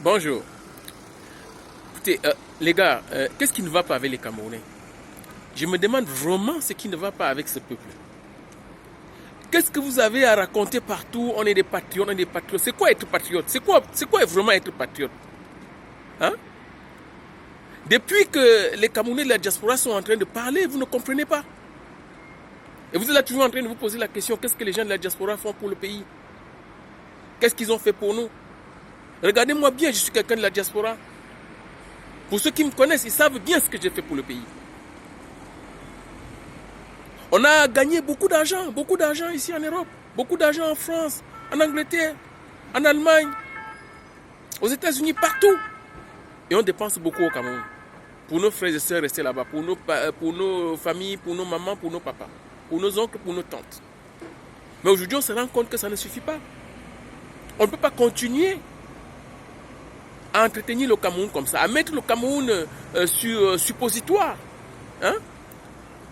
Bonjour. Écoutez, les gars, qu'est-ce qui ne va pas avec les Camerounais? Je me demande vraiment ce qui ne va pas avec ce peuple. Qu'est-ce que vous avez à raconter partout? On est des patriotes, on est des patriotes. C'est quoi être patriote? C'est quoi vraiment être patriote? Hein? Depuis que les Camerounais de la diaspora sont en train de parler, vous ne comprenez pas. Et vous êtes là toujours en train de vous poser la question, qu'est-ce que les gens de la diaspora font pour le pays? Qu'est-ce qu'ils ont fait pour nous? Regardez-moi bien, je suis quelqu'un de la diaspora. Pour ceux qui me connaissent, ils savent bien ce que j'ai fait pour le pays. On a gagné beaucoup d'argent ici en Europe, beaucoup d'argent en France, en Angleterre, en Allemagne, aux États-Unis, partout. Et on dépense beaucoup au Cameroun. Pour nos frères et sœurs restés là-bas, pour nos familles, pour nos mamans, pour nos papas, pour nos oncles, pour nos tantes. Mais aujourd'hui, on se rend compte que ça ne suffit pas. On ne peut pas continuer à entretenir le Cameroun comme ça, à mettre le Cameroun sur suppositoire. Hein?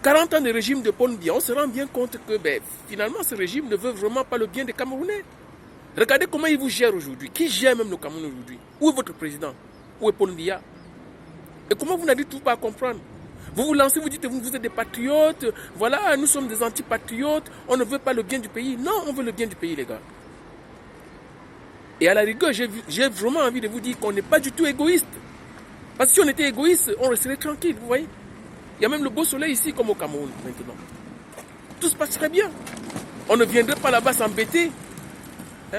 40 ans de régime de Paul Biya, on se rend bien compte que finalement ce régime ne veut vraiment pas le bien des Camerounais. Regardez comment il vous gère aujourd'hui. Qui gère même le Cameroun aujourd'hui? Où est votre président? Où est Paul Biya? Et comment vous n'arrivez toujours pas à comprendre? Vous vous lancez, vous dites que vous êtes des patriotes, voilà, nous sommes des antipatriotes, on ne veut pas le bien du pays. Non, on veut le bien du pays, les gars. Et à la rigueur, j'ai vraiment envie de vous dire qu'on n'est pas du tout égoïste. Parce que si on était égoïste, on resterait tranquille, vous voyez. Il y a même le beau soleil ici comme au Cameroun maintenant. Tout se passerait bien. On ne viendrait pas là-bas s'embêter.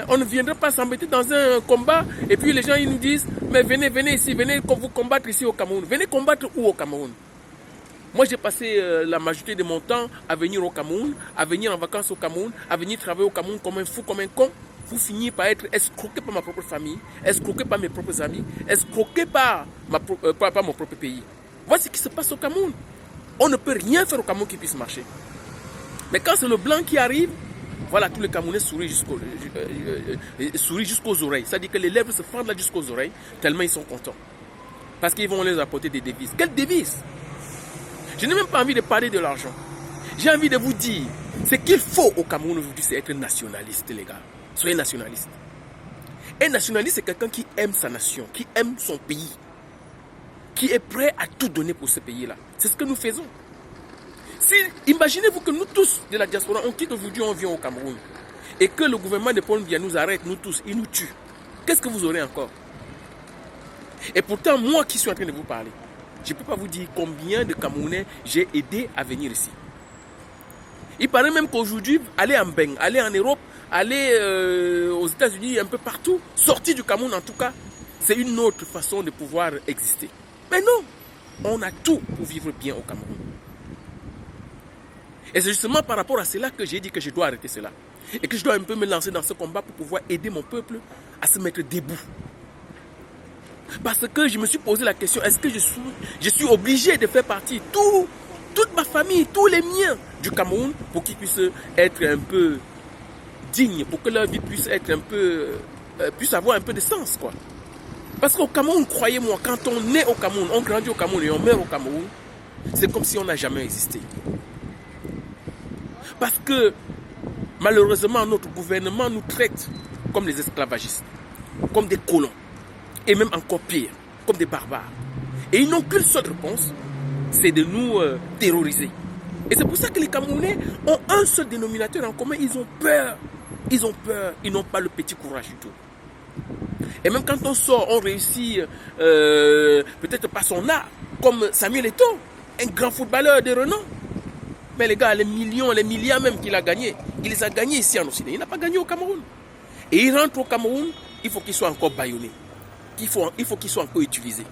On ne viendrait pas s'embêter dans un combat. Et puis les gens ils nous disent, mais venez ici, venez vous combattre ici au Cameroun. Venez combattre où au Cameroun? Moi j'ai passé la majorité de mon temps à venir au Cameroun, à venir en vacances au Cameroun, à venir travailler au Cameroun comme un fou, comme un con. Vous finissez par être escroqué par ma propre famille, escroqué par mes propres amis, escroqué par mon propre pays. Voici ce qui se passe au Cameroun. On ne peut rien faire au Cameroun qui puisse marcher. Mais quand c'est le blanc qui arrive, voilà, tous les Camerounais sourient jusqu'aux oreilles. C'est-à-dire que les lèvres se fendent là jusqu'aux oreilles, tellement ils sont contents. Parce qu'ils vont les apporter des devises. Quelles devises? Je n'ai même pas envie de parler de l'argent. J'ai envie de vous dire, ce qu'il faut au Cameroun aujourd'hui, c'est être nationaliste, les gars. Soyez nationaliste. Un nationaliste, c'est quelqu'un qui aime sa nation, qui aime son pays, qui est prêt à tout donner pour ce pays-là. C'est ce que nous faisons. Imaginez-vous que nous tous de la diaspora, on quitte aujourd'hui, on vient au Cameroun, et que le gouvernement de Paul Biya nous arrête, nous tous, il nous tue. Qu'est-ce que vous aurez encore? Et pourtant, moi qui suis en train de vous parler, je ne peux pas vous dire combien de Camerounais j'ai aidé à venir ici. Il paraît même qu'aujourd'hui, aller en Beng, aller en Europe, aller aux États-Unis, un peu partout, sortir du Cameroun en tout cas, c'est une autre façon de pouvoir exister. Mais non, on a tout pour vivre bien au Cameroun. Et c'est justement par rapport à cela que j'ai dit que je dois arrêter cela. Et que je dois un peu me lancer dans ce combat pour pouvoir aider mon peuple à se mettre debout. Parce que je me suis posé la question, est-ce que je suis obligé de faire partie toute ma famille, tous les miens du Cameroun pour qu'ils puissent être un peu dignes, pour que leur vie puisse être un peu, puisse avoir un peu de sens, quoi. Parce qu'au Cameroun, croyez-moi, quand on est au Cameroun, on grandit au Cameroun et on meurt au Cameroun, c'est comme si on n'a jamais existé. Parce que malheureusement, notre gouvernement nous traite comme des esclavagistes, comme des colons, et même encore pire, comme des barbares. Et ils n'ont qu'une seule réponse, c'est de nous terroriser. Et c'est pour ça que les Camerounais ont un seul dénominateur en commun, ils ont peur. Ils ont peur, ils n'ont pas le petit courage du tout. Et même quand on sort, on réussit peut-être par son art, comme Samuel Eto'o, un grand footballeur de renom. Mais les gars, les millions, les milliards même qu'il a gagnés, il les a gagnés ici en Occident. Il n'a pas gagné au Cameroun. Et il rentre au Cameroun, il faut qu'il soit encore bâillonné. Il faut qu'il soit encore utilisé.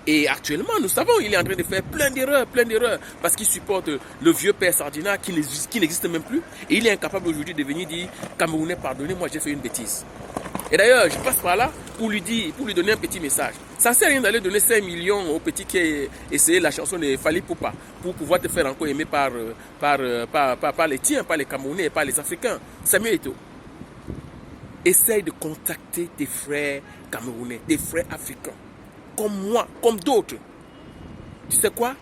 Et actuellement, nous savons, il est en train de faire plein d'erreurs, parce qu'il supporte le vieux père Sardina qui n'existe même plus. Et il est incapable aujourd'hui de venir dire, Camerounais, pardonnez-moi, j'ai fait une bêtise. Et d'ailleurs, je passe par là pour lui donner un petit message. Ça ne sert à rien d'aller donner 5 millions au petit qui a essayé la chanson de Fally Poupa pour pouvoir te faire encore aimer par les tiens, par les Camerounais, par les Africains. Samuel Eto'o. Essaye de contacter tes frères camerounais, tes frères africains, comme moi, comme d'autres. Tu sais quoi?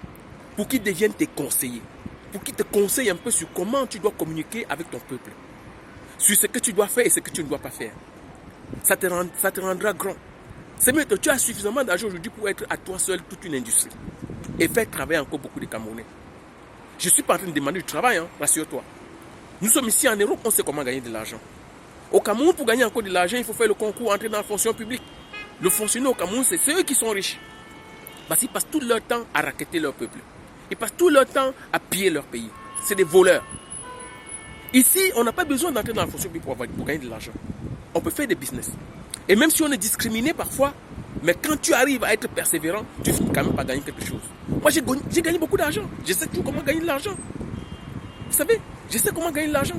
Pour qu'ils deviennent tes conseillers. Pour qu'ils te conseillent un peu sur comment tu dois communiquer avec ton peuple. Sur ce que tu dois faire et ce que tu ne dois pas faire. Ça te rendra grand. C'est mieux que tu as suffisamment d'argent aujourd'hui pour être à toi seul toute une industrie et faire travailler encore beaucoup de Camerounais. Je ne suis pas en train de demander du travail, hein, rassure-toi. Nous sommes ici en Europe, on sait comment gagner de l'argent. Au Cameroun, pour gagner encore de l'argent, il faut faire le concours, entrer dans la fonction publique. Le fonctionnaire au Cameroun, c'est eux qui sont riches. Parce qu'ils passent tout leur temps à racketter leur peuple. Ils passent tout leur temps à piller leur pays. C'est des voleurs. Ici, on n'a pas besoin d'entrer dans la fonction publique pour gagner de l'argent. On peut faire des business. Et même si on est discriminé parfois, mais quand tu arrives à être persévérant, tu finis quand même par gagner quelque chose. Moi, j'ai gagné beaucoup d'argent. Je sais toujours comment gagner de l'argent. Vous savez, je sais comment gagner de l'argent.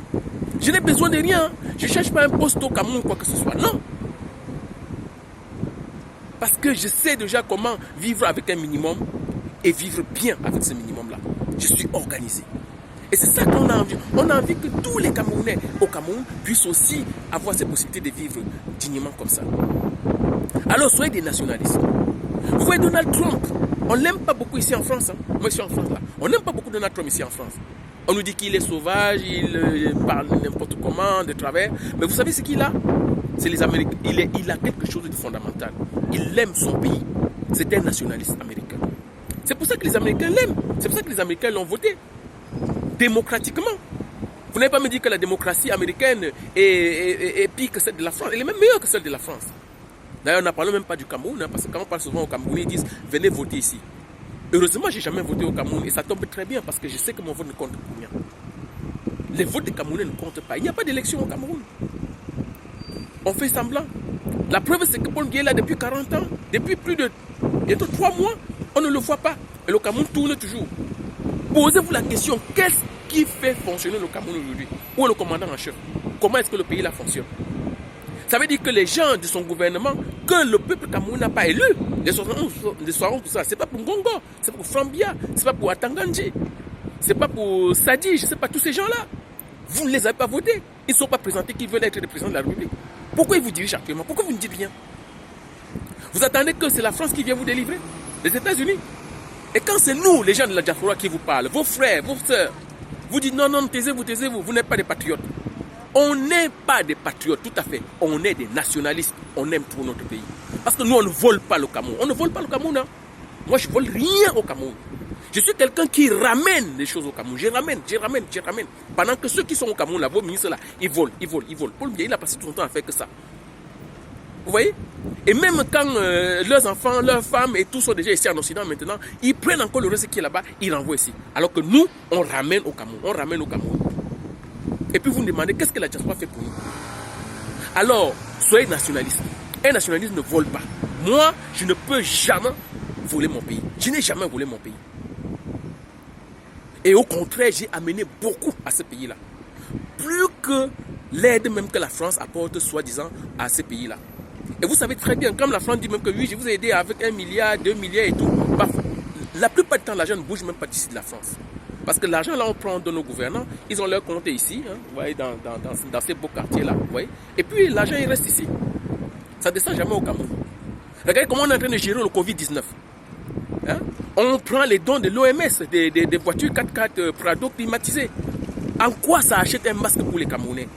Je n'ai besoin de rien. Je ne cherche pas un poste au Cameroun ou quoi que ce soit. Non. Parce que je sais déjà comment vivre avec un minimum et vivre bien avec ce minimum-là. Je suis organisé. Et c'est ça qu'on a envie. On a envie que tous les Camerounais au Cameroun puissent aussi avoir cette possibilité de vivre dignement comme ça. Alors soyez des nationalistes. Vous voyez Donald Trump, on ne l'aime pas beaucoup ici en France. Hein. Moi je suis en France là. On n'aime pas beaucoup Donald Trump ici en France. On nous dit qu'il est sauvage, il parle n'importe comment, de travers. Mais vous savez ce qu'il a? C'est les Américains. Il a quelque chose de fondamental. Il aime son pays. C'est un nationaliste américain. C'est pour ça que les Américains l'aiment. C'est pour ça que les Américains l'ont voté. Démocratiquement. Vous n'allez pas me dire que la démocratie américaine est pire que celle de la France. Elle est même meilleure que celle de la France. D'ailleurs, on ne parle même pas du Cameroun, hein, parce que quand on parle souvent au Cameroun, ils disent « venez voter ici ». Heureusement, je n'ai jamais voté au Cameroun et ça tombe très bien parce que je sais que mon vote ne compte pour rien. Les votes des Camerounais ne comptent pas. Il n'y a pas d'élection au Cameroun. On fait semblant. La preuve, c'est que Paul Biya est là depuis 40 ans, depuis plus de bientôt 3 mois, on ne le voit pas. Et le Cameroun tourne toujours. Posez-vous la question, qu'est-ce qui fait fonctionner le Cameroun aujourd'hui? Où est le commandant en chef? Comment est-ce que le pays là fonctionne? Ça veut dire que les gens de son gouvernement, que le peuple camerounais n'a pas élu, les 71%, c'est pas pour Ngongo, c'est pour Frambia, c'est pas pour Atangandji, c'est pas pour Sadi, je sais pas, tous ces gens-là. Vous ne les avez pas votés. Ils ne sont pas présentés qu'ils veulent être le président de la République. Pourquoi ils vous dirigent actuellement? Pourquoi vous ne dites rien? Vous attendez que c'est la France qui vient vous délivrer? Les États-Unis? Et quand c'est nous, les gens de la diaspora, qui vous parlent, vos frères, vos sœurs, vous dites non, non, taisez-vous, vous n'êtes pas des patriotes. On n'est pas des patriotes, tout à fait. On est des nationalistes. On aime pour notre pays. Parce que nous, on ne vole pas le Cameroun. On ne vole pas le Cameroun. Hein. Moi, je ne vole rien au Cameroun. Je suis quelqu'un qui ramène les choses au Cameroun. Je ramène. Pendant que ceux qui sont au Cameroun, là, vos ministres, là, ils volent. Paul Biya, il a passé tout son temps à faire que ça. Vous voyez? Et même quand leurs enfants, leurs femmes et tous sont déjà ici en Occident maintenant, ils prennent encore le reste qui est là-bas, ils renvoient ici. Alors que nous, on ramène au Cameroun. Et puis vous me demandez, qu'est-ce que la diaspora fait pour nous? Alors, soyez nationaliste. Un nationaliste ne vole pas. Moi, je ne peux jamais voler mon pays. Je n'ai jamais volé mon pays. Et au contraire, j'ai amené beaucoup à ce pays-là. Plus que l'aide même que la France apporte, soi-disant, à ce pays-là. Et vous savez très bien, comme la France dit même que oui, je vous ai aidé avec 1 milliard, 2 milliards et tout. Bah, la plupart du temps, l'argent ne bouge même pas d'ici de la France. Parce que l'argent, là, on prend de nos gouvernants, ils ont leur compte ici, hein, vous voyez, dans ces beaux quartiers-là, vous voyez. Et puis, l'argent, il reste ici. Ça ne descend jamais au Cameroun. Regardez comment on est en train de gérer le Covid-19. Hein? On prend les dons de l'OMS, des voitures 4x4 Prado climatisées. En quoi ça achète un masque pour les Camerounais?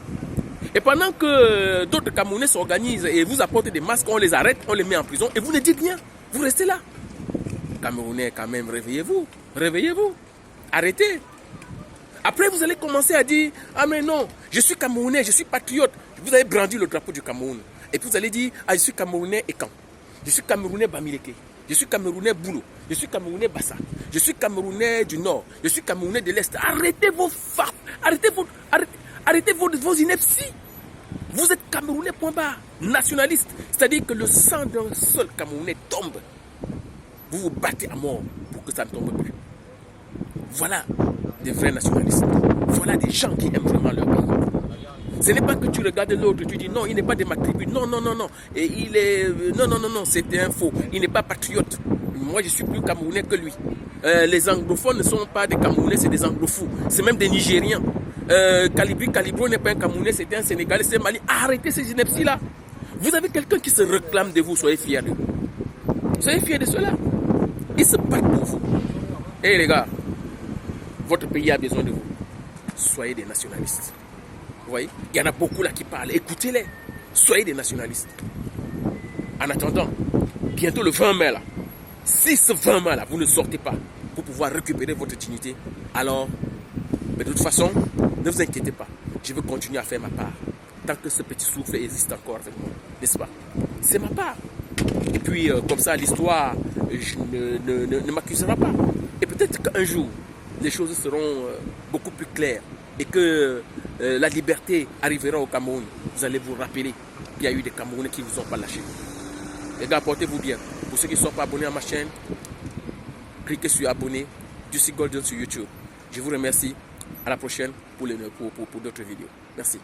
Et pendant que d'autres Camerounais s'organisent et vous apportent des masques, on les arrête, on les met en prison et vous ne dites rien. Vous restez là. Camerounais, quand même, réveillez-vous. Arrêtez. Après, vous allez commencer à dire, ah mais non, je suis Camerounais, je suis patriote. Vous avez brandi le drapeau du Cameroun. Et puis vous allez dire, ah je suis Camerounais et quand? Je suis Camerounais Bamileke. Je suis Camerounais Boulot. Je suis Camerounais Bassa. Je suis Camerounais du Nord. Je suis Camerounais de l'Est. Arrêtez vos farces. Arrêtez vos inepties. Vous êtes Camerounais point barre. Nationaliste. C'est-à-dire que le sang d'un seul Camerounais tombe. Vous vous battez à mort pour que ça ne tombe plus. Voilà des vrais nationalistes. Voilà des gens qui aiment vraiment leur pays. Ce n'est pas que tu regardes l'autre, tu dis non, il n'est pas de ma tribu. Non. Et il est. Non, c'était un faux. Il n'est pas patriote. Moi, je suis plus Camerounais que lui. Les anglophones ne sont pas des Camerounais, c'est des anglofous. C'est même des Nigériens. Calibro n'est pas un Camerounais, c'est un Sénégalais, c'est un Mali. Arrêtez ces inepties-là. Vous avez quelqu'un qui se réclame de vous, soyez fiers de vous. Soyez fiers de cela. Ils se battent pour vous. Et les gars, votre pays a besoin de vous. Soyez des nationalistes. Vous voyez? Il y en a beaucoup là qui parlent. Écoutez-les. Soyez des nationalistes. En attendant, bientôt le 20 mai là, si ce 20 mai là, vous ne sortez pas pour pouvoir récupérer votre dignité, alors, mais de toute façon, ne vous inquiétez pas, je vais continuer à faire ma part. Tant que ce petit souffle existe encore avec moi, n'est-ce pas? C'est ma part. Et puis, comme ça, l'histoire ne m'accusera pas. Et peut-être qu'un jour, les choses seront beaucoup plus claires et que la liberté arrivera au Cameroun. Vous allez vous rappeler qu'il y a eu des Camerounais qui ne vous ont pas lâché. Les gars, portez-vous bien. Pour ceux qui ne sont pas abonnés à ma chaîne, cliquez sur abonner, Juicy Golden sur YouTube. Je vous remercie. À la prochaine pour d'autres vidéos. Merci.